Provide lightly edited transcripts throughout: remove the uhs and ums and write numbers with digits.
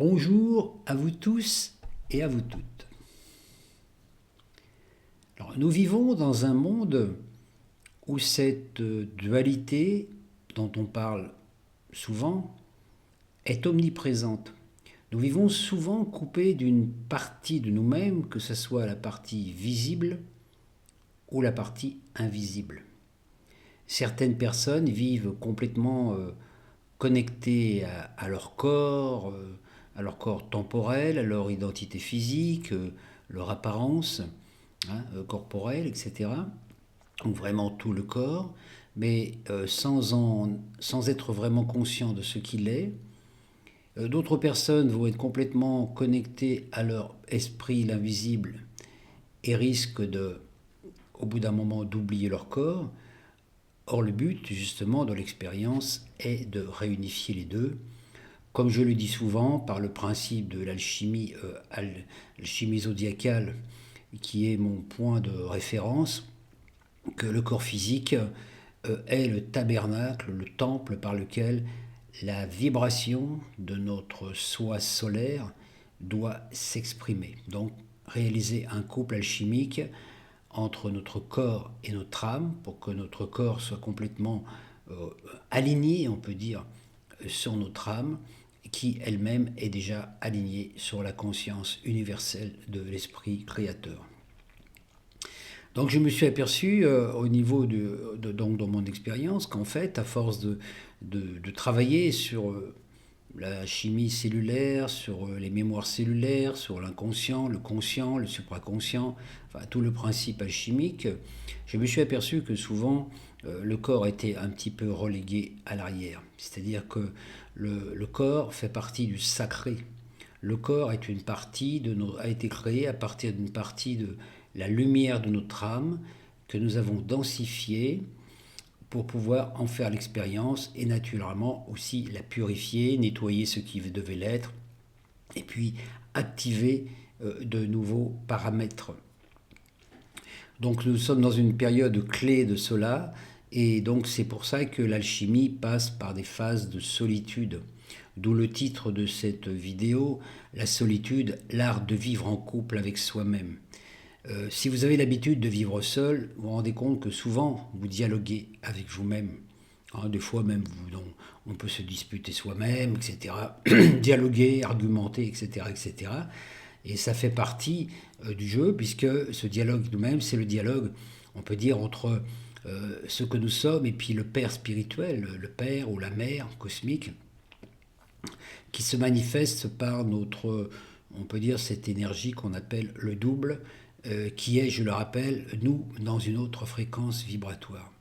Bonjour à vous tous et à vous toutes. Alors, nous vivons dans un monde où cette dualité dont on parle souvent est omniprésente. Nous vivons souvent coupés d'une partie de nous-mêmes, que ce soit la partie visible ou la partie invisible. Certaines personnes vivent complètement connectées à leur corps temporel, à leur identité physique, leur apparence corporelle, etc. Donc vraiment tout le corps, mais sans être vraiment conscient de ce qu'il est. D'autres personnes vont être complètement connectées à leur esprit, l'invisible, et risquent au bout d'un moment, d'oublier leur corps. Or, le but, justement, de l'expérience est de réunifier les deux, comme je le dis souvent, par le principe de l'alchimie zodiacale, qui est mon point de référence, que le corps physique est le tabernacle, le temple par lequel la vibration de notre soi solaire doit s'exprimer. Donc, réaliser un couple alchimique entre notre corps et notre âme pour que notre corps soit complètement aligné, on peut dire, sur notre âme, qui elle-même est déjà alignée sur la conscience universelle de l'esprit créateur. Donc je me suis aperçu au niveau donc dans mon expérience qu'en fait, à force de travailler sur la chimie cellulaire, sur les mémoires cellulaires, sur l'inconscient, le conscient, le supraconscient, enfin tout le principe alchimique, je me suis aperçu que souvent le corps était un petit peu relégué à l'arrière. C'est-à-dire que le corps fait partie du sacré. Le corps est une partie a été créé à partir d'une partie de la lumière de notre âme que nous avons densifiée pour pouvoir en faire l'expérience et naturellement aussi la purifier, nettoyer ce qui devait l'être et puis activer de nouveaux paramètres. Donc nous sommes dans une période clé de cela et donc c'est pour ça que l'alchimie passe par des phases de solitude. D'où le titre de cette vidéo, la solitude, l'art de vivre en couple avec soi-même. Si vous avez l'habitude de vivre seul, vous vous rendez compte que souvent vous dialoguez avec vous-même. Des fois même, on peut se disputer soi-même, etc. Dialoguer, argumenter, etc., etc. Et ça fait partie du jeu, puisque ce dialogue nous-mêmes, c'est le dialogue, on peut dire, entre ce que nous sommes et puis le Père spirituel, le Père ou la Mère cosmique, qui se manifeste par on peut dire, cette énergie qu'on appelle le double, qui est, je le rappelle, nous, dans une autre fréquence vibratoire.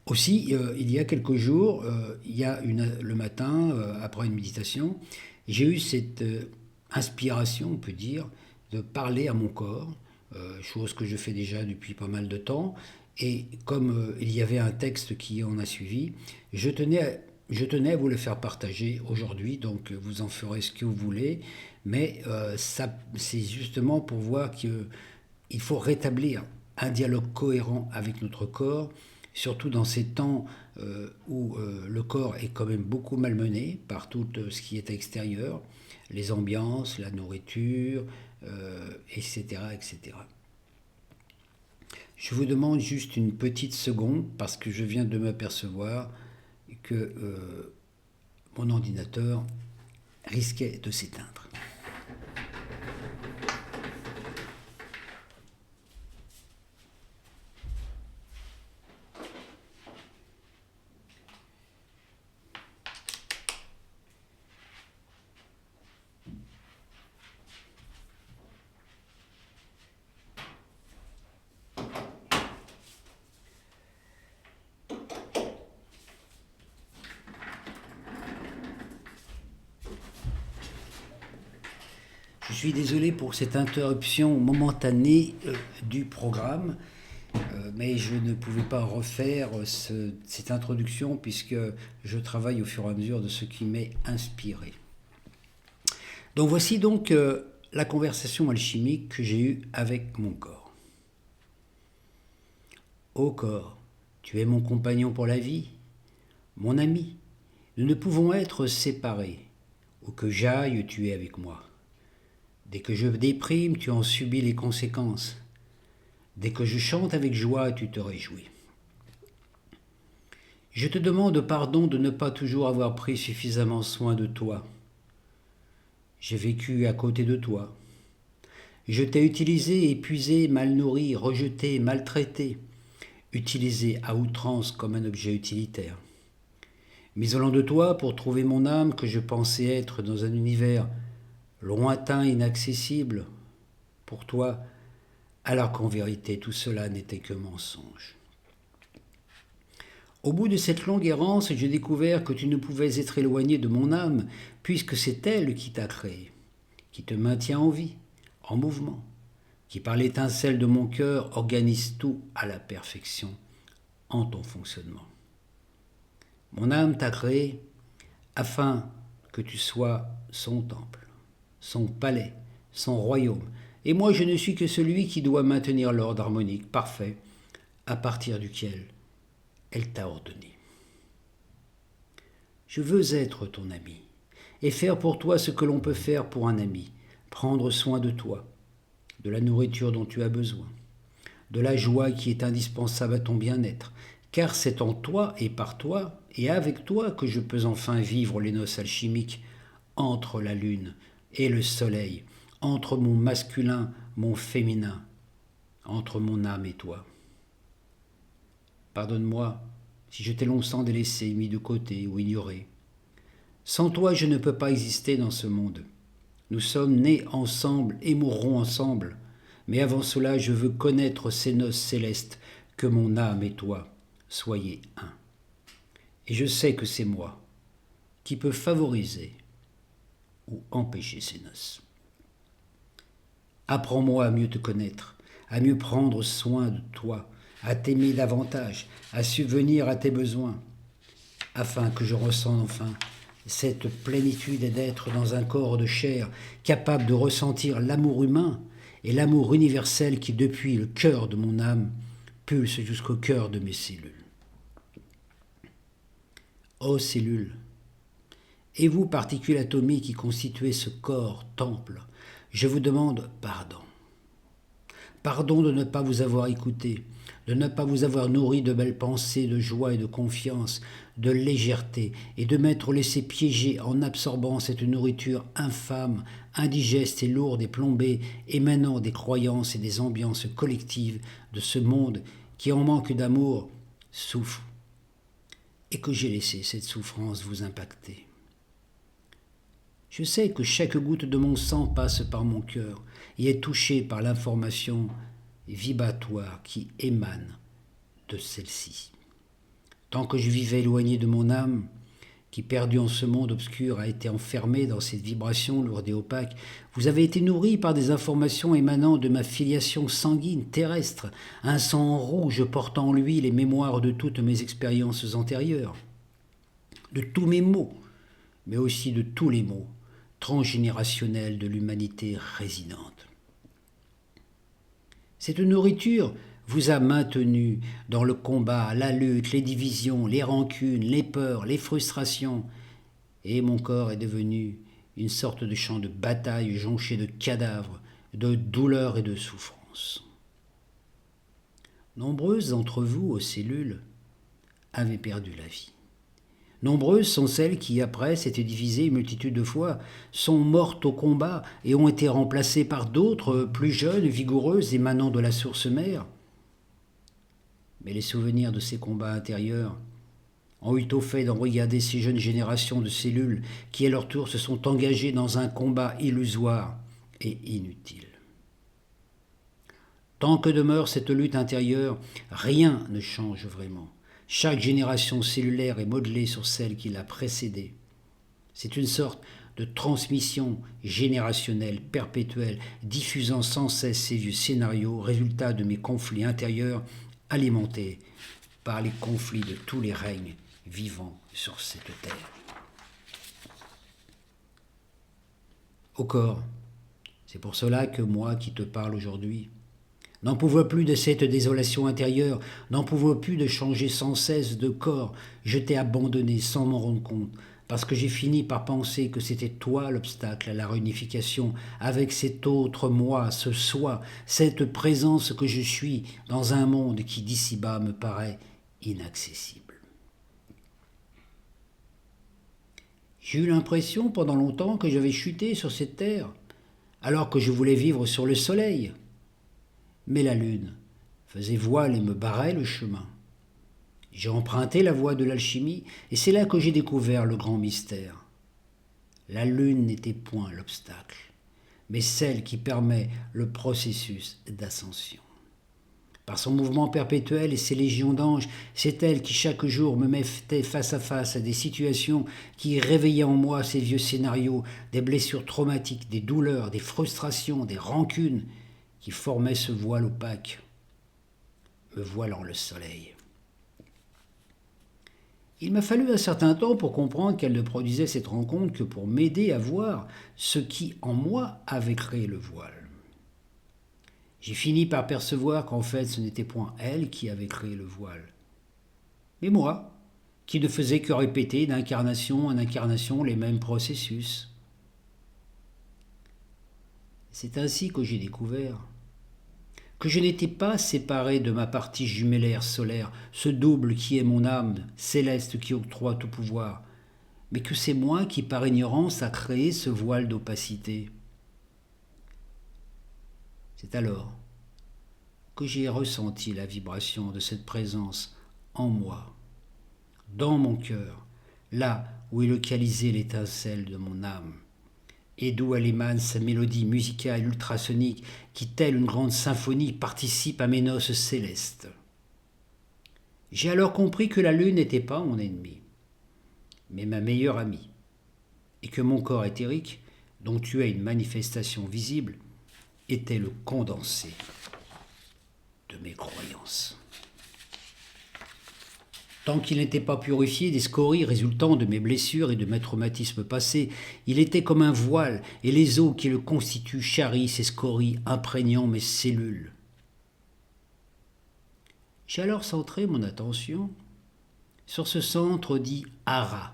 Aussi, il y a quelques jours, le matin, après une méditation, j'ai eu cette inspiration, on peut dire, de parler à mon corps, chose que je fais déjà depuis pas mal de temps. Et comme il y avait un texte qui en a suivi, je tenais à vous le faire partager aujourd'hui, donc vous en ferez ce que vous voulez, mais c'est justement pour voir qu'il faut rétablir un dialogue cohérent avec notre corps, surtout dans ces temps où le corps est quand même beaucoup malmené par tout ce qui est extérieur, les ambiances, la nourriture, etc., etc. Je vous demande juste une petite seconde parce que je viens de m'apercevoir que mon ordinateur risquait de s'éteindre. Je suis désolé pour cette interruption momentanée du programme, mais je ne pouvais pas refaire cette introduction puisque je travaille au fur et à mesure de ce qui m'est inspiré. Donc voici donc la conversation alchimique que j'ai eue avec mon corps. Ô corps, tu es mon compagnon pour la vie, mon ami. Nous ne pouvons être séparés. Où que j'aille, tu es avec moi. Dès que je déprime, tu en subis les conséquences. Dès que je chante avec joie, tu te réjouis. Je te demande pardon de ne pas toujours avoir pris suffisamment soin de toi. J'ai vécu à côté de toi. Je t'ai utilisé, épuisé, mal nourri, rejeté, maltraité, utilisé à outrance comme un objet utilitaire. M'isolant de toi pour trouver mon âme que je pensais être dans un univers lointain, inaccessible, pour toi, alors qu'en vérité tout cela n'était que mensonge. Au bout de cette longue errance, j'ai découvert que tu ne pouvais être éloigné de mon âme, puisque c'est elle qui t'a créé, qui te maintient en vie, en mouvement, qui par l'étincelle de mon cœur organise tout à la perfection en ton fonctionnement. Mon âme t'a créé afin que tu sois son temple, son palais, son royaume, et moi je ne suis que celui qui doit maintenir l'ordre harmonique parfait à partir duquel elle t'a ordonné. Je veux être ton ami et faire pour toi ce que l'on peut faire pour un ami, prendre soin de toi, de la nourriture dont tu as besoin, de la joie qui est indispensable à ton bien-être, car c'est en toi et par toi et avec toi que je peux enfin vivre les noces alchimiques entre la lune et le soleil, entre mon masculin, mon féminin, entre mon âme et toi. Pardonne-moi si je t'ai longtemps délaissé, mis de côté ou ignoré. Sans toi, je ne peux pas exister dans ce monde. Nous sommes nés ensemble et mourrons ensemble, mais avant cela, je veux connaître ces noces célestes, que mon âme et toi soyez un. Et je sais que c'est moi qui peux favoriser ou empêcher ces noces. Apprends-moi à mieux te connaître, à mieux prendre soin de toi, à t'aimer davantage, à subvenir à tes besoins, afin que je ressente enfin cette plénitude d'être dans un corps de chair, capable de ressentir l'amour humain et l'amour universel qui, depuis le cœur de mon âme, pulse jusqu'au cœur de mes cellules. Ô cellules, et vous, particules atomiques qui constituez ce corps, temple, je vous demande pardon. Pardon de ne pas vous avoir écouté, de ne pas vous avoir nourri de belles pensées, de joie et de confiance, de légèreté, et de m'être laissé piéger en absorbant cette nourriture infâme, indigeste et lourde et plombée, émanant des croyances et des ambiances collectives de ce monde qui, en manque d'amour, souffre, et que j'ai laissé cette souffrance vous impacter. Je sais que chaque goutte de mon sang passe par mon cœur et est touchée par l'information vibratoire qui émane de celle-ci. Tant que je vivais éloigné de mon âme, qui perdue en ce monde obscur a été enfermée dans cette vibration lourde et opaque, vous avez été nourri par des informations émanant de ma filiation sanguine terrestre, un sang rouge portant en lui les mémoires de toutes mes expériences antérieures, de tous mes maux, mais aussi de tous les maux transgénérationnels de l'humanité résidente. Cette nourriture vous a maintenu dans le combat, la lutte, les divisions, les rancunes, les peurs, les frustrations, et mon corps est devenu une sorte de champ de bataille jonché de cadavres, de douleurs et de souffrances. Nombreuses d'entre vous, aux cellules, avaient perdu la vie. Nombreuses sont celles qui, après s'être divisées une multitude de fois, sont mortes au combat et ont été remplacées par d'autres, plus jeunes, vigoureuses, émanant de la source mère. Mais les souvenirs de ces combats intérieurs ont eu au fait d'en regarder ces jeunes générations de cellules qui, à leur tour, se sont engagées dans un combat illusoire et inutile. Tant que demeure cette lutte intérieure, rien ne change vraiment. Chaque génération cellulaire est modelée sur celle qui l'a précédée. C'est une sorte de transmission générationnelle perpétuelle, diffusant sans cesse ces vieux scénarios, résultat de mes conflits intérieurs, alimentés par les conflits de tous les règnes vivant sur cette terre. Au corps, c'est pour cela que moi qui te parle aujourd'hui, n'en pouvant plus de cette désolation intérieure, n'en pouvant plus de changer sans cesse de corps, je t'ai abandonné sans m'en rendre compte, parce que j'ai fini par penser que c'était toi l'obstacle à la réunification avec cet autre moi, ce soi, cette présence que je suis dans un monde qui d'ici-bas me paraît inaccessible. J'ai eu l'impression pendant longtemps que j'avais chuté sur cette terre, alors que je voulais vivre sur le soleil. Mais la lune faisait voile et me barrait le chemin. J'ai emprunté la voie de l'alchimie, et c'est là que j'ai découvert le grand mystère. La lune n'était point l'obstacle, mais celle qui permet le processus d'ascension. Par son mouvement perpétuel et ses légions d'anges, c'est elle qui chaque jour me mettait face à face à des situations qui réveillaient en moi ces vieux scénarios, des blessures traumatiques, des douleurs, des frustrations, des rancunes, qui formaient ce voile opaque, me voilant le soleil. Il m'a fallu un certain temps pour comprendre qu'elle ne produisait cette rencontre que pour m'aider à voir ce qui, en moi, avait créé le voile. J'ai fini par percevoir qu'en fait, ce n'était point elle qui avait créé le voile, mais moi, qui ne faisais que répéter d'incarnation en incarnation les mêmes processus. C'est ainsi que j'ai découvert que je n'étais pas séparé de ma partie jumellaire solaire, ce double qui est mon âme céleste qui octroie tout pouvoir, mais que c'est moi qui par ignorance a créé ce voile d'opacité. C'est alors que j'ai ressenti la vibration de cette présence en moi, dans mon cœur, là où est localisée l'étincelle de mon âme, et d'où elle émane sa mélodie musicale ultrasonique qui, telle une grande symphonie, participe à mes noces célestes. J'ai alors compris que la lune n'était pas mon ennemi, mais ma meilleure amie, et que mon corps éthérique, dont tu as une manifestation visible, était le condensé de mes croyances. Tant qu'il n'était pas purifié des scories résultant de mes blessures et de mes traumatismes passés, il était comme un voile, et les eaux qui le constituent charrient ces scories, imprégnant mes cellules. J'ai alors centré mon attention sur ce centre dit Ara,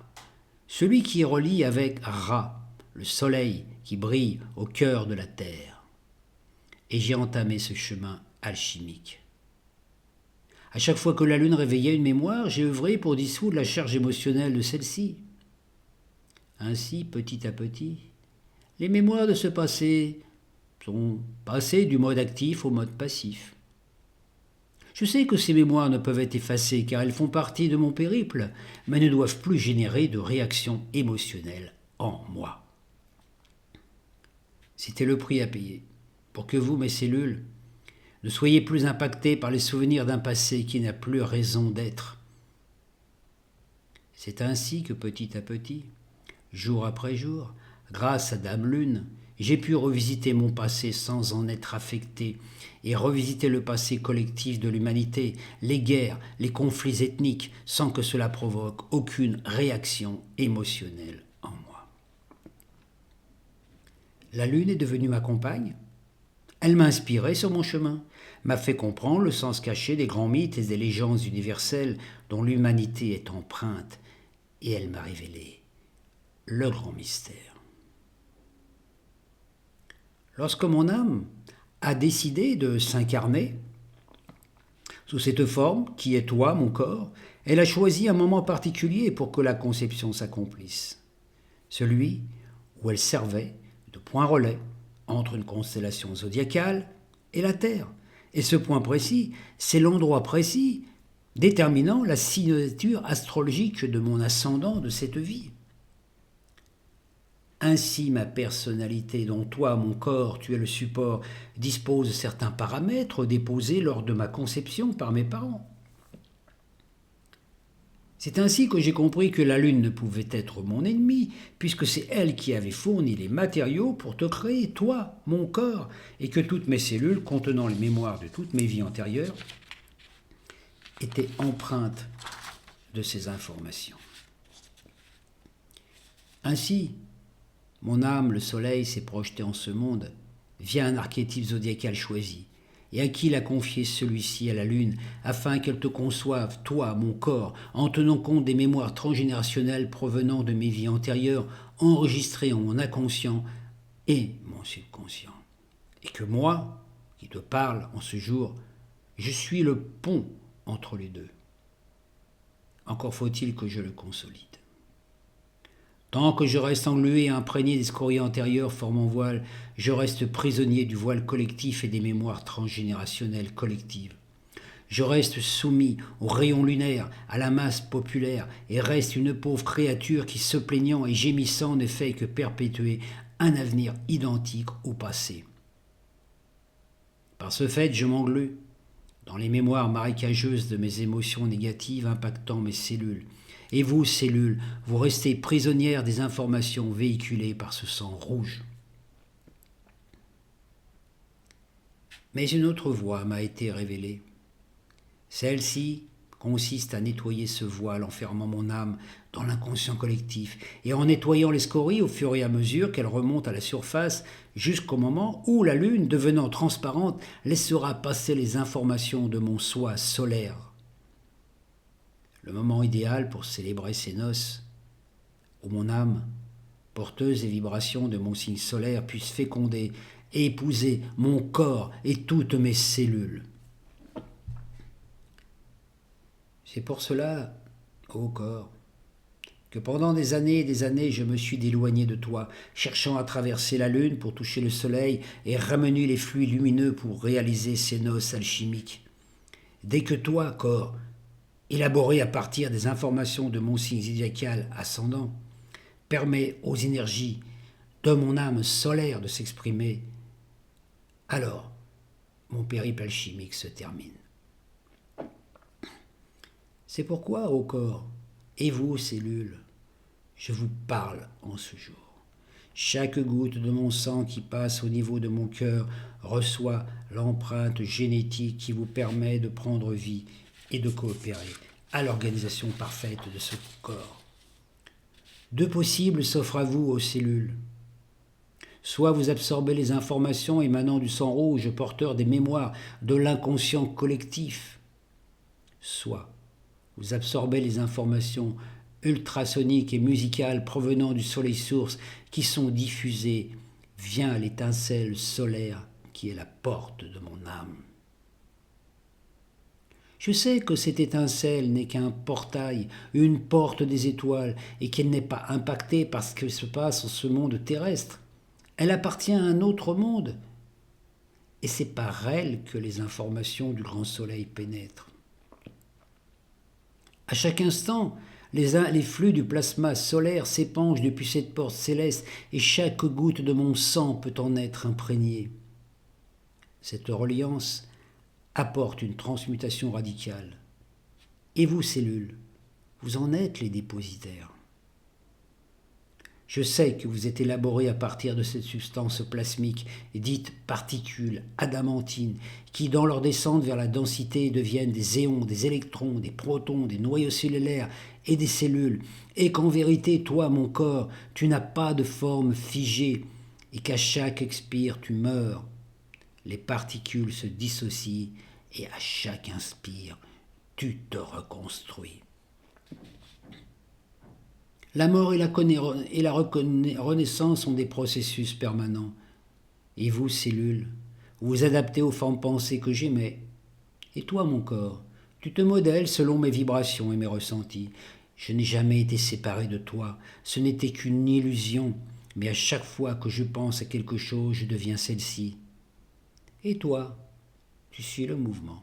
celui qui est relié avec Ra, le soleil qui brille au cœur de la terre. Et j'ai entamé ce chemin alchimique. À chaque fois que la lune réveillait une mémoire, j'ai œuvré pour dissoudre la charge émotionnelle de celle-ci. Ainsi, petit à petit, les mémoires de ce passé sont passées du mode actif au mode passif. Je sais que ces mémoires ne peuvent être effacées car elles font partie de mon périple, mais ne doivent plus générer de réactions émotionnelles en moi. C'était le prix à payer pour que vous, mes cellules, ne soyez plus impactés par les souvenirs d'un passé qui n'a plus raison d'être. C'est ainsi que petit à petit, jour après jour, grâce à Dame Lune, j'ai pu revisiter mon passé sans en être affecté et revisiter le passé collectif de l'humanité, les guerres, les conflits ethniques, sans que cela provoque aucune réaction émotionnelle en moi. La Lune est devenue ma compagne. Elle m'a inspiré sur mon chemin, m'a fait comprendre le sens caché des grands mythes et des légendes universelles dont l'humanité est empreinte, et elle m'a révélé le grand mystère. Lorsque mon âme a décidé de s'incarner sous cette forme qui est toi, mon corps, elle a choisi un moment particulier pour que la conception s'accomplisse, celui où elle servait de point relais entre une constellation zodiacale et la Terre. Et ce point précis, c'est l'endroit précis déterminant la signature astrologique de mon ascendant de cette vie. Ainsi ma personnalité, dont toi, mon corps, tu es le support, dispose de certains paramètres déposés lors de ma conception par mes parents. C'est ainsi que j'ai compris que la Lune ne pouvait être mon ennemie, puisque c'est elle qui avait fourni les matériaux pour te créer, toi, mon corps, et que toutes mes cellules, contenant les mémoires de toutes mes vies antérieures, étaient empreintes de ces informations. Ainsi, mon âme, le soleil, s'est projeté en ce monde via un archétype zodiacal choisi, et à qui il a confié celui-ci à la lune, afin qu'elle te conçoive, toi, mon corps, en tenant compte des mémoires transgénérationnelles provenant de mes vies antérieures, enregistrées en mon inconscient et mon subconscient. Et que moi, qui te parle en ce jour, je suis le pont entre les deux. Encore faut-il que je le consolide. Tant que je reste englué et imprégné des scories antérieures formant voile, je reste prisonnier du voile collectif et des mémoires transgénérationnelles collectives. Je reste soumis aux rayons lunaires, à la masse populaire, et reste une pauvre créature qui, se plaignant et gémissant, ne fait que perpétuer un avenir identique au passé. Par ce fait, je m'englue dans les mémoires marécageuses de mes émotions négatives impactant mes cellules. Et vous, cellules, vous restez prisonnières des informations véhiculées par ce sang rouge. Mais une autre voie m'a été révélée. Celle-ci consiste à nettoyer ce voile en fermant mon âme dans l'inconscient collectif et en nettoyant les scories au fur et à mesure qu'elles remontent à la surface jusqu'au moment où la lune, devenant transparente, laissera passer les informations de mon soi solaire. Le moment idéal pour célébrer ces noces, où mon âme, porteuse des vibrations de mon signe solaire, puisse féconder et épouser mon corps et toutes mes cellules. C'est pour cela, ô corps, que pendant des années et des années je me suis éloigné de toi, cherchant à traverser la lune pour toucher le soleil et ramener les fluides lumineux pour réaliser ces noces alchimiques. Dès que toi, corps, élaboré à partir des informations de mon signe zodiacal ascendant, permet aux énergies de mon âme solaire de s'exprimer, alors mon périple alchimique se termine. C'est pourquoi, ô corps, et vous, cellules, je vous parle en ce jour. Chaque goutte de mon sang qui passe au niveau de mon cœur reçoit l'empreinte génétique qui vous permet de prendre vie et de coopérer à l'organisation parfaite de ce corps. Deux possibles s'offrent à vous, ô cellules. Soit vous absorbez les informations émanant du sang rouge, porteur des mémoires de l'inconscient collectif, soit vous absorbez les informations ultrasoniques et musicales provenant du soleil source qui sont diffusées via l'étincelle solaire qui est la porte de mon âme. Je sais que cette étincelle n'est qu'un portail, une porte des étoiles, et qu'elle n'est pas impactée par ce qui se passe en ce monde terrestre. Elle appartient à un autre monde, et c'est par elle que les informations du grand soleil pénètrent. À chaque instant, les flux du plasma solaire s'épangent depuis cette porte céleste et chaque goutte de mon sang peut en être imprégnée. Cette reliance apporte une transmutation radicale. Et vous, cellules, vous en êtes les dépositaires. Je sais que vous êtes élaborés à partir de cette substance plasmique, dite particules adamantines, qui, dans leur descente vers la densité, deviennent des éons, des électrons, des protons, des noyaux cellulaires et des cellules, et qu'en vérité, toi, mon corps, tu n'as pas de forme figée, et qu'à chaque expire, tu meurs. Les particules se dissocient, et à chaque inspire, tu te reconstruis. La mort et la renaissance sont des processus permanents. Et vous, cellules, vous vous adaptez aux formes pensées que j'émets. Et toi, mon corps, tu te modèles selon mes vibrations et mes ressentis. Je n'ai jamais été séparé de toi. Ce n'était qu'une illusion. Mais à chaque fois que je pense à quelque chose, je deviens celle-ci. Et toi, tu suis le mouvement.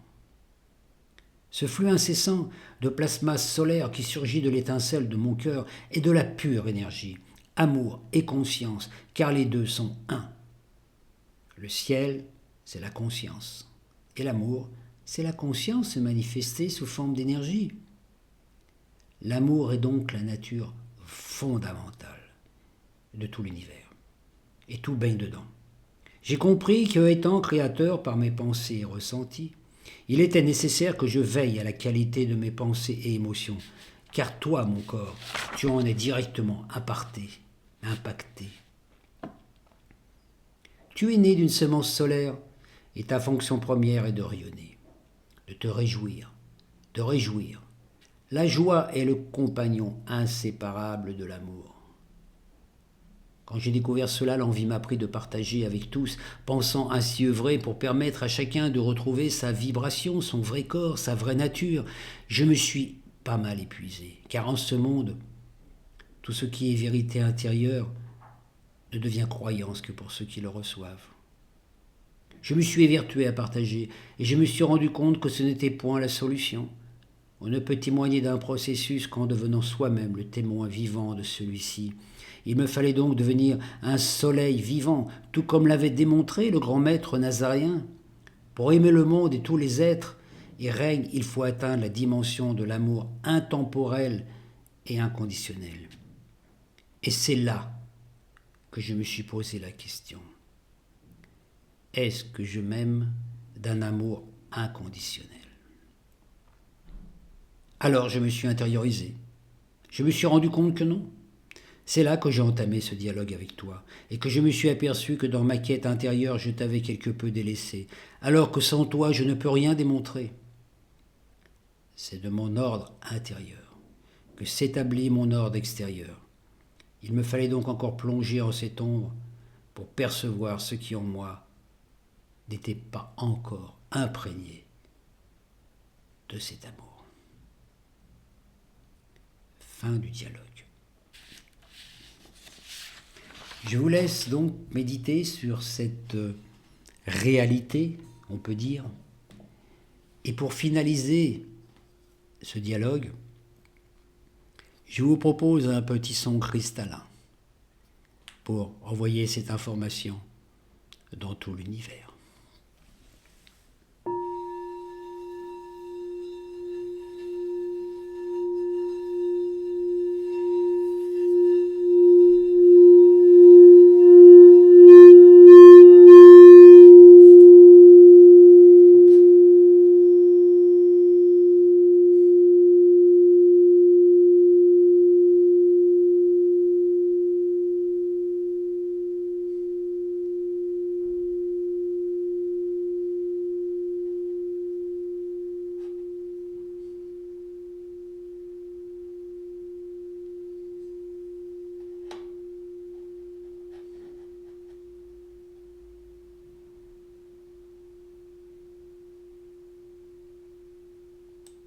Ce flux incessant de plasma solaire qui surgit de l'étincelle de mon cœur est de la pure énergie, amour et conscience, car les deux sont un. Le ciel, c'est la conscience, et l'amour, c'est la conscience manifestée sous forme d'énergie. L'amour est donc la nature fondamentale de tout l'univers, et tout baigne dedans. J'ai compris que, étant créateur par mes pensées et ressentis, il était nécessaire que je veille à la qualité de mes pensées et émotions, car toi, mon corps, tu en es directement impacté. Tu es né d'une semence solaire, et ta fonction première est de rayonner, de te réjouir, de réjouir. La joie est le compagnon inséparable de l'amour. Quand j'ai découvert cela, l'envie m'a pris de partager avec tous, pensant ainsi œuvrer pour permettre à chacun de retrouver sa vibration, son vrai corps, sa vraie nature. Je me suis pas mal épuisé, car en ce monde, tout ce qui est vérité intérieure ne devient croyance que pour ceux qui le reçoivent. Je me suis évertué à partager, et je me suis rendu compte que ce n'était point la solution. On ne peut témoigner d'un processus qu'en devenant soi-même le témoin vivant de celui-ci. Il me fallait donc devenir un soleil vivant, tout comme l'avait démontré le grand maître nazaréen. Pour aimer le monde et tous les êtres et règne, il faut atteindre la dimension de l'amour intemporel et inconditionnel. Et c'est là que je me suis posé la question. Est-ce que je m'aime d'un amour inconditionnel ? Alors je me suis intériorisé. Je me suis rendu compte que non. C'est là que j'ai entamé ce dialogue avec toi, et que je me suis aperçu que dans ma quête intérieure, je t'avais quelque peu délaissé, alors que sans toi, je ne peux rien démontrer. C'est de mon ordre intérieur que s'établit mon ordre extérieur. Il me fallait donc encore plonger en cette ombre pour percevoir ce qui en moi n'était pas encore imprégné de cet amour. Fin du dialogue. Je vous laisse donc méditer sur cette réalité, on peut dire. Et pour finaliser ce dialogue, je vous propose un petit son cristallin pour envoyer cette information dans tout l'univers.